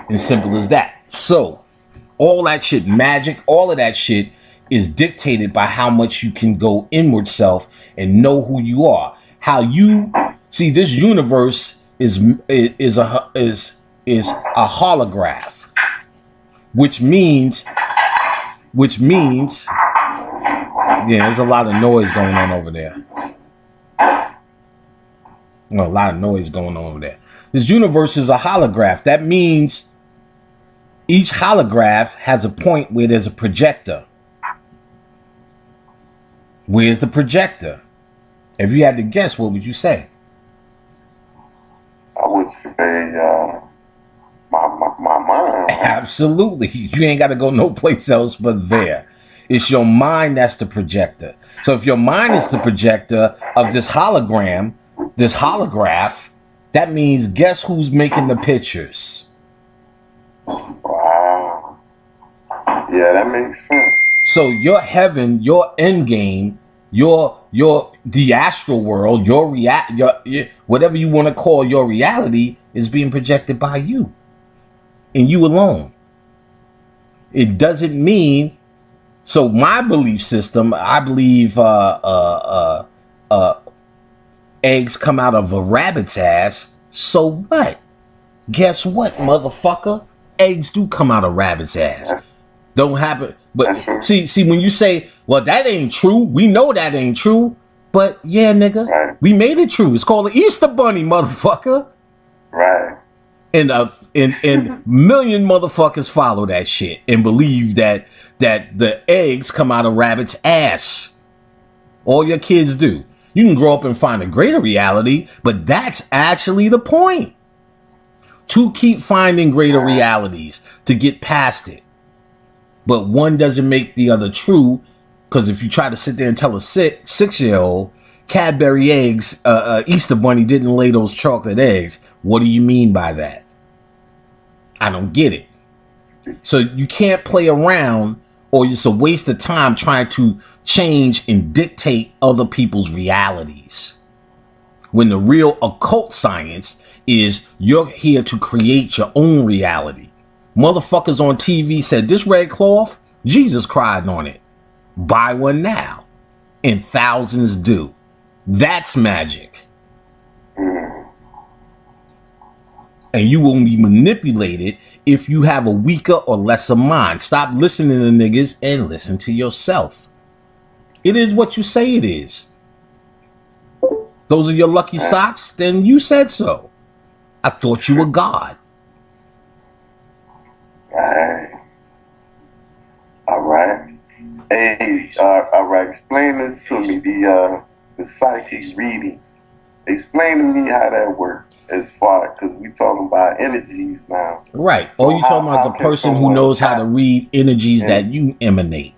And simple as that. So all that shit, magic, all of that shit is dictated by how much you can go inward self and know who you are. How you see this universe is a holograph, which means yeah, there's a lot of noise going on over there. A lot of noise going on over there. This universe is a holograph. That means each holograph has a point where there's a projector. Where's the projector? If you had to guess, what would you say? I would say my mind. Absolutely. You ain't got to go no place else but there. It's your mind that's the projector. So if your mind is the projector of this hologram, this holograph, that means guess who's making the pictures? Wow. Yeah, that makes sense. So your heaven, your end game, the astral world, your whatever you want to call your reality is being projected by you and you alone. It doesn't mean, so my belief system, I believe eggs come out of a rabbit's ass. So what? Guess what, motherfucker? Eggs do come out of rabbit's ass. Don't happen. But see, when you say, well, that ain't true, we know that ain't true. But yeah, nigga, right. We made it true. It's called the Easter Bunny, motherfucker. Right. And million motherfuckers follow that shit and believe that the eggs come out of rabbit's ass. All your kids do. You can grow up and find a greater reality, but that's actually the point. To keep finding greater realities, to get past it. But one doesn't make the other true, because if you try to sit there and tell a 6-year-old Cadbury eggs, Easter Bunny didn't lay those chocolate eggs, what do you mean by that? I don't get it. So you can't play around, or it's a waste of time trying to change and dictate other people's realities. When the real occult science is you're here to create your own reality. Motherfuckers on TV said, this red cloth, Jesus cried on it. Buy one now. And thousands do. That's magic. And you will be manipulated if you have a weaker or lesser mind. Stop listening to niggas and listen to yourself. It is what you say it is. Those are your lucky socks? Then you said so. I thought you were God. All right. Hey, all right. Explain this to me. The psychic reading. Explain to me how that works. As far, because we talking about energies now. Right. So all you talking about is a person who knows how to read energies that you emanate.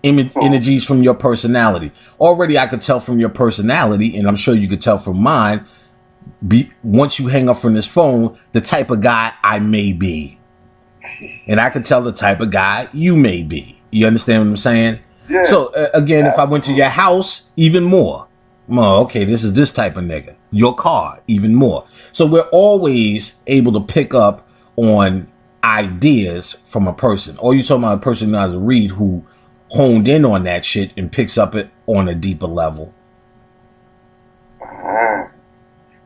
Energies from your personality. Already I could tell from your personality, and I'm sure you could tell from mine, once you hang up from this phone, the type of guy I may be. And I could tell the type of guy you may be. You understand what I'm saying? Yeah. So again, if I went to your house, even more. Oh, okay, this is this type of nigga. Your car, even more. So we're always able to pick up on ideas from a person. Or you're talking about a person who knows how to read, who honed in on that shit and picks up it on a deeper level.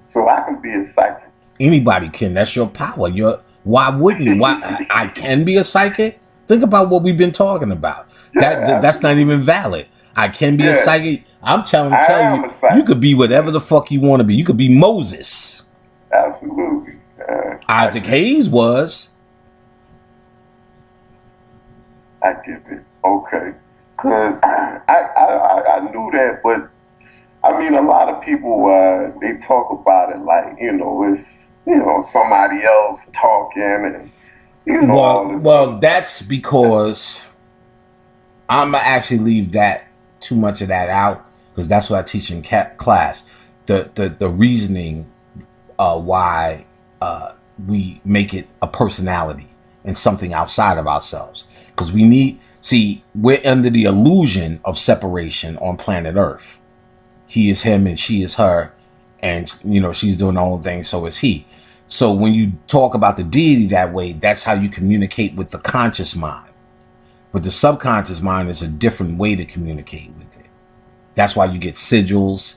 So I can be a psychic. Anybody can. That's your power. Why wouldn't you? Why I can be a psychic? Think about what we've been talking about. That's not even valid. I can be a psychic. I'm telling you, you could be whatever the fuck you want to be. You could be Moses. Absolutely. Isaac Hayes was. I get it. Okay. Cause I knew that, but I mean, a lot of people they talk about it like it's somebody else talking and Well, that's because I'm gonna actually leave that too much of that out, because that's what I teach in class. The reasoning why we make it a personality and something outside of ourselves, because we're under the illusion of separation on planet Earth. He is him and she is her, and she's doing her own thing, so is he. So when you talk about the deity that way, that's how you communicate with the conscious mind. But the subconscious mind is a different way to communicate with it. That's why you get sigils,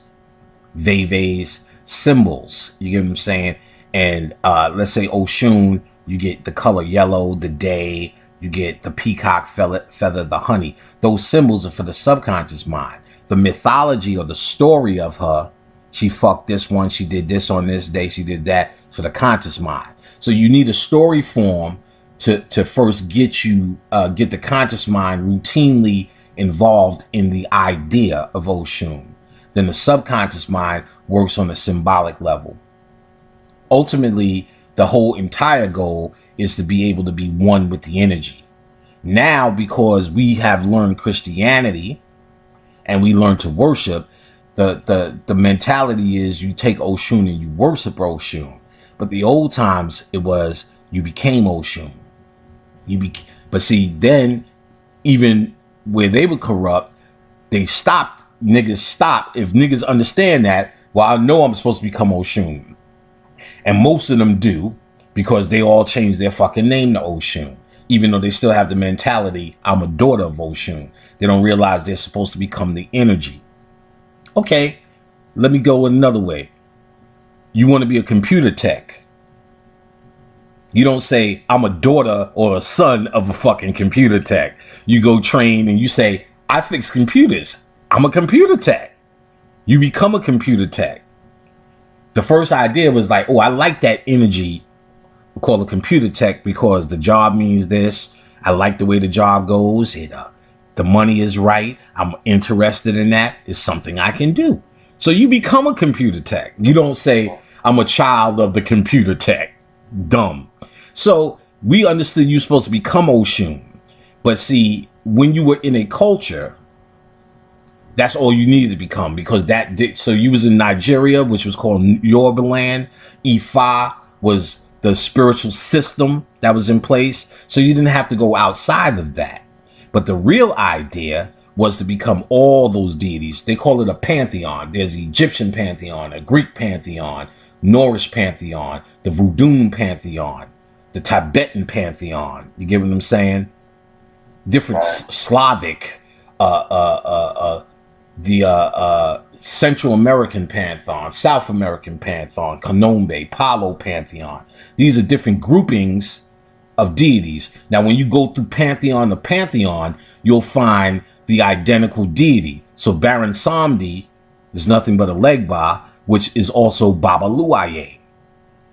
veves, symbols. You get what I'm saying? And let's say Oshun, you get the color yellow, the day, you get the peacock feather, the honey. Those symbols are for the subconscious mind. The mythology or the story of her, she fucked this one, she did this on this day, she did that, for the conscious mind. So you need a story form to first get you, get the conscious mind routinely involved in the idea of Oshun. Then the subconscious mind works on a symbolic level. Ultimately, the whole entire goal is to be able to be one with the energy. Now, because we have learned Christianity and we learn to worship, the mentality is you take Oshun and you worship Oshun. But the old times, it was you became Oshun. But see, then even where they were corrupt, they stopped. Niggas stop. If niggas understand that, well, I know I'm supposed to become Oshun. And most of them do, because they all changed their fucking name to Oshun. Even though they still have the mentality, I'm a daughter of Oshun. They don't realize they're supposed to become the energy. Okay, let me go another way. You want to be a computer tech. You don't say, I'm a daughter or a son of a fucking computer tech. You go train and you say, I fix computers. I'm a computer tech. You become a computer tech. The first idea was like, oh, I like that energy. We call it computer tech because the job means this. I like the way the job goes. The money is right. I'm interested in that. It's something I can do. So you become a computer tech. You don't say, I'm a child of the computer tech. Dumb. So we understood you're supposed to become Oshun. But see, when you were in a culture, that's all you needed to become, because that did. So you was in Nigeria, which was called Yoruba land. Ifa was the spiritual system that was in place. So you didn't have to go outside of that. But the real idea was to become all those deities. They call it a pantheon. There's the Egyptian pantheon, a Greek pantheon, Norse pantheon, the Voodoo pantheon, the Tibetan pantheon. You get what I'm saying? Different Slavic, the Central American pantheon, South American pantheon, Kanombe, Palo pantheon. These are different groupings of deities. Now, when you go through pantheon to pantheon, you'll find the identical deity. So Baron Samedi is nothing but a Legba, which is also Baba Luaye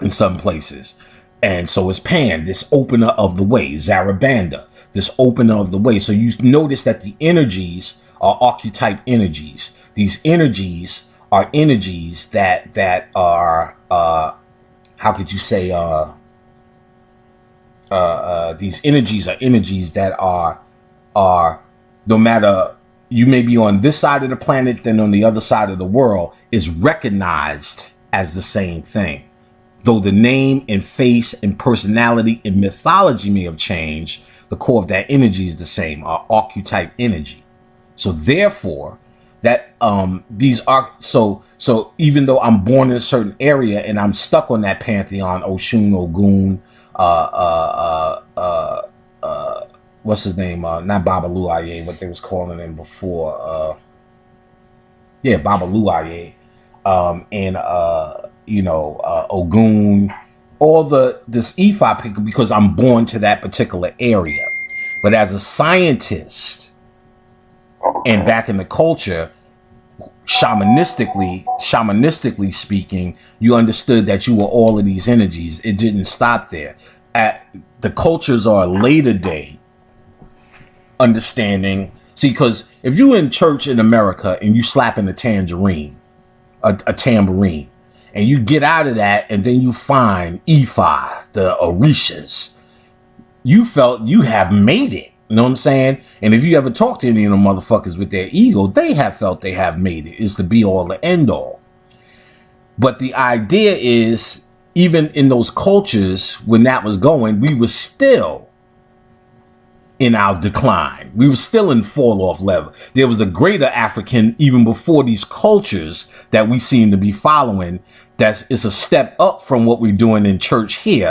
in some places. And so is Pan, this opener of the way, Zarabanda, this opener of the way. So you notice that the energies are archetype energies. These energies are energies that are, how could you say, these energies are energies that are no matter, you may be on this side of the planet, then on the other side of the world, is recognized as the same thing. Though the name and face and personality and mythology may have changed, the core of that energy is the same, our archetype energy. So therefore, that these are so even though I'm born in a certain area and I'm stuck on that pantheon, Oshun, Ogun, what's his name? Not Baba Luaye, what they was calling him before. Yeah, Baba Luaye, and Ogun, all this Ifa pick, because I'm born to that particular area. But as a scientist, and back in the culture, shamanistically speaking, you understood that you were all of these energies. It didn't stop there. The cultures are a later day understanding. See, because if you're in church in America and you slapping a tambourine, and you get out of that and then you find Ifa, the Orishas, you felt you have made it. You know what I'm saying? And if you ever talk to any of them motherfuckers with their ego, they have felt they have made it. It's the be all, the end all. But the idea is, even in those cultures, when that was going, we were still in our decline. We were still in fall off level. There was a greater African, even before these cultures that we seem to be following, it's a step up from what we're doing in church here.